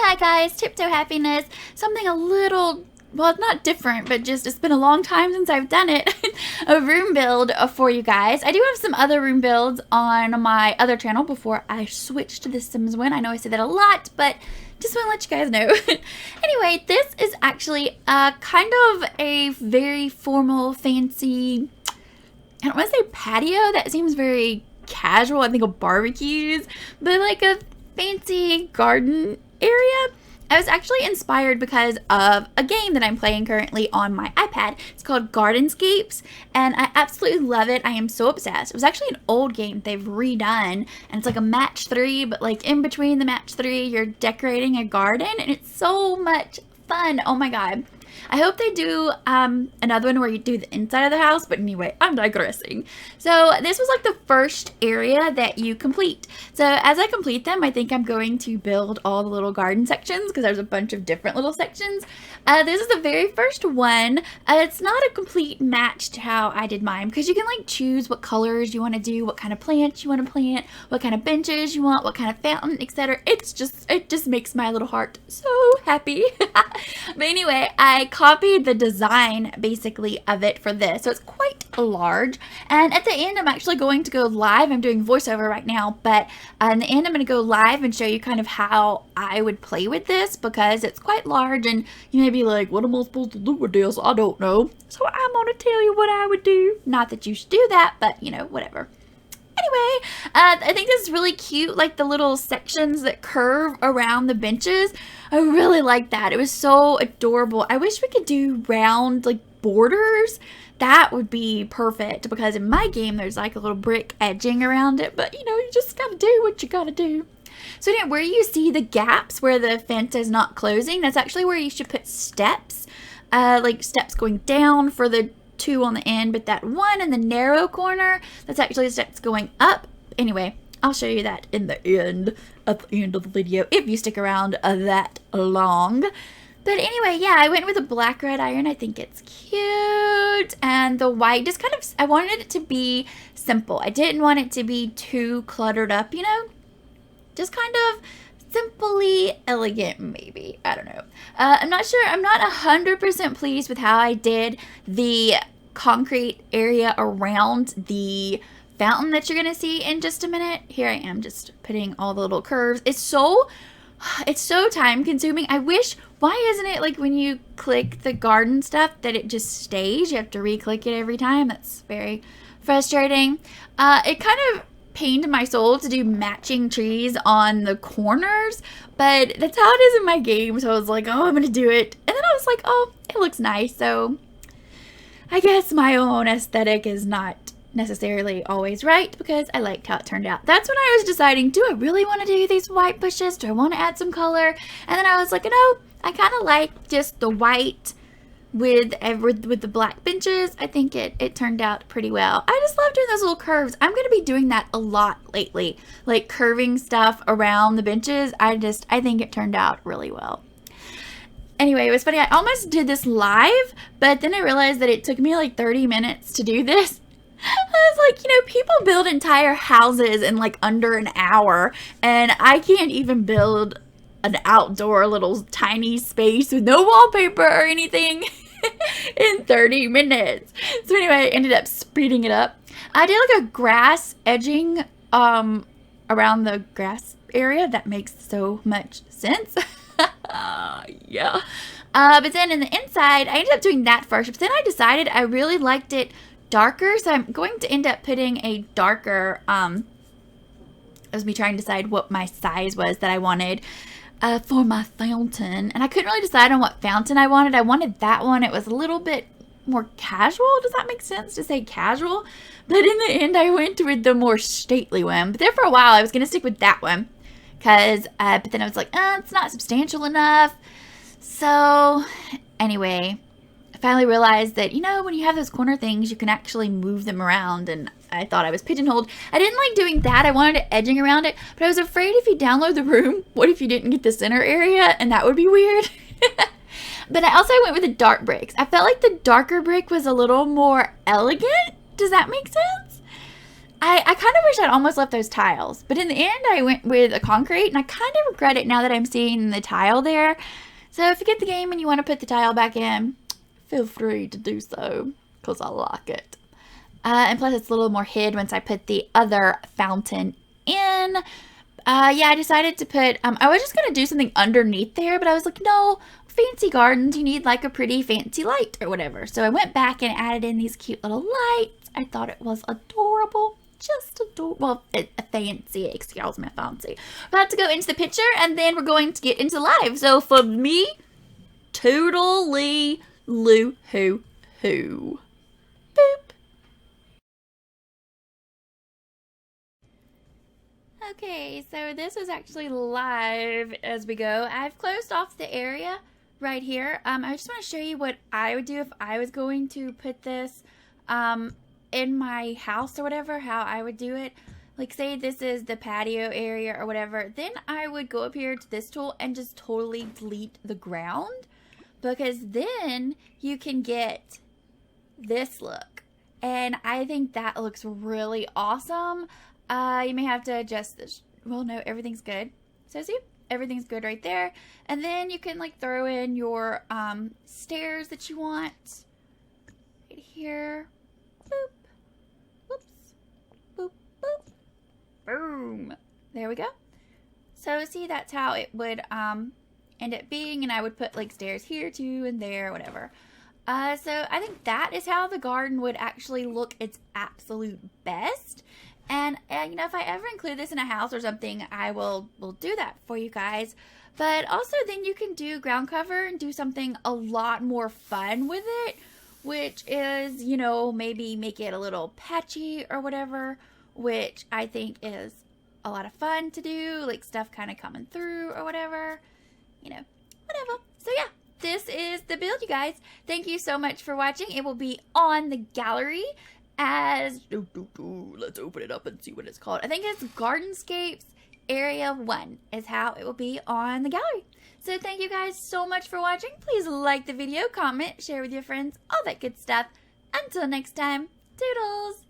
Hi guys, Tiptoe Happiness. Something a little, well, not different, but just it's been a long time since I've done it. A room build for you guys. I do have some other room builds on my other channel before I switched to the Sims one. I know I say that a lot, but just want to let you guys know. Anyway, this is actually kind of a very formal, fancy, I don't want to say patio. That seems very casual. I think of barbecues, but like a fancy garden area. I was actually inspired because of a game that I'm playing currently on my iPad. It's called Gardenscapes, and I absolutely love it. I am so obsessed. It was actually an old game they've redone, and it's like a match 3, but like in between the match 3, you're decorating a garden, and it's so much fun. Oh my god. I hope they do another one where you do the inside of the house, but anyway, I'm digressing. So this was like the first area that you complete. So as I complete them, I think I'm going to build all the little garden sections because there's a bunch of different little sections. This is the very first one. It's not a complete match to how I did mine because you can like choose what colors you want to do, what kind of plants you want to plant, what kind of benches you want, what kind of fountain, etc. It just makes my little heart so happy. But anyway, I copied the design basically of it for this, so it's quite large. And at the end, I'm actually going to go live. I'm doing voiceover right now, but in the end, I'm going to go live and show you kind of how I would play with this because it's quite large, and you may be like, what am I supposed to do with this? I don't know. So I'm going to tell you what I would do. Not that you should do that, but you know, whatever. Anyway, I think this is really cute, like the little sections that curve around the benches. I really like that. It was so adorable. I wish we could do round, like, borders. That would be perfect because in my game, there's like a little brick edging around it. But, you know, you just gotta do what you gotta do. So anyway, where you see the gaps where the fence is not closing, that's actually where you should put steps. Like steps going down for the 2 on the end, but that one in the narrow corner, that's actually steps going up. Anyway, I'll show you that in the end, at the end of the video, if you stick around that long. But anyway, yeah, I went with a black red iron. I think it's cute. And the white, just kind of, I wanted it to be simple. I didn't want it to be too cluttered up, you know? Just kind of simply elegant, maybe. I don't know. I'm not sure. I'm not 100% pleased with how I did the concrete area around the fountain that you're going to see in just a minute. Here I am just putting all the little curves. It's so time consuming. I wish, why isn't it like when you click the garden stuff that it just stays? You have to re-click it every time. That's very frustrating. It kind of pained my soul to do matching trees on the corners, but that's how it is in my game. So I was like, oh, I'm gonna do it, and then I was like, oh, it looks nice. So I guess my own aesthetic is not necessarily always right because I liked how it turned out. That's when I was deciding, do I really want to do these white bushes? Do I want to add some color? And then I was like, no, I kind of like just the white with the black benches. I think it turned out pretty well. I just love doing those little curves. I'm going to be doing that a lot lately, like curving stuff around the benches. I think it turned out really well. Anyway, it was funny. I almost did this live, but then I realized that it took me like 30 minutes to do this. I was like, you know, people build entire houses in like under an hour, and I can't even build an outdoor little tiny space with no wallpaper or anything in 30 minutes. So anyway, I ended up speeding it up. I did like a grass edging around the grass area. That makes so much sense. Yeah. But then in the inside, I ended up doing that first. But then I decided I really liked it darker. So I'm going to end up putting a darker, as me trying to decide what my size was that I wanted for my fountain. And I couldn't really decide on what fountain I wanted. I wanted that one. It was a little bit more casual. Does that make sense to say casual? But in the end, I went with the more stately one. But there for a while, I was going to stick with that one. Because, but then I was like, it's not substantial enough. So, anyway, I finally realized that, you know, when you have those corner things, you can actually move them around. And I thought I was pigeonholed. I didn't like doing that. I wanted it edging around it. But I was afraid if you download the room, what if you didn't get the center area? And that would be weird. But I also went with the dark bricks. I felt like the darker brick was a little more elegant. Does that make sense? I kind of wish I'd almost left those tiles, but in the end I went with a concrete, and I kind of regret it now that I'm seeing the tile there. So if you get the game and you want to put the tile back in, feel free to do so, because I like it. And plus it's a little more hid once I put the other fountain in. Yeah, I decided to put, I was just going to do something underneath there, but I was like, no, fancy gardens, you need like a pretty fancy light or whatever. So I went back and added in these cute little lights. I thought it was adorable. Just adorable. Well, fancy, excuse me, fancy. We're about to go into the picture, and then we're going to get into live. So for me, toodly loo hoo hoo. Boop. Okay, so this is actually live as we go. I've closed off the area right here. I just want to show you what I would do if I was going to put this in my house or whatever, how I would do it. Like, say this is the patio area or whatever, then I would go up here to this tool and just totally delete the ground, because then you can get this look, and I think that looks really awesome. You may have to adjust this. Well, no, everything's good. So see, everything's good right there. And then you can like throw in your stairs that you want right here. Boop. Whoops. Boop. Boop. Boom. There we go. So see, that's how it would end up being, and I would put like stairs here too and there, whatever. So I think that is how the garden would actually look its absolute best. And you know, if I ever include this in a house or something, I will do that for you guys. But also then you can do ground cover and do something a lot more fun with it, which is, you know, maybe make it a little patchy or whatever, which I think is a lot of fun to do, like stuff kind of coming through or whatever, you know, whatever. So yeah, this is the build, you guys. Thank you so much for watching. It will be on the gallery as, let's open it up and see what it's called. I think it's Gardenscapes Area 1 is how it will be on the gallery. So thank you guys so much for watching. Please like the video, comment, share with your friends, all that good stuff. Until next time, toodles!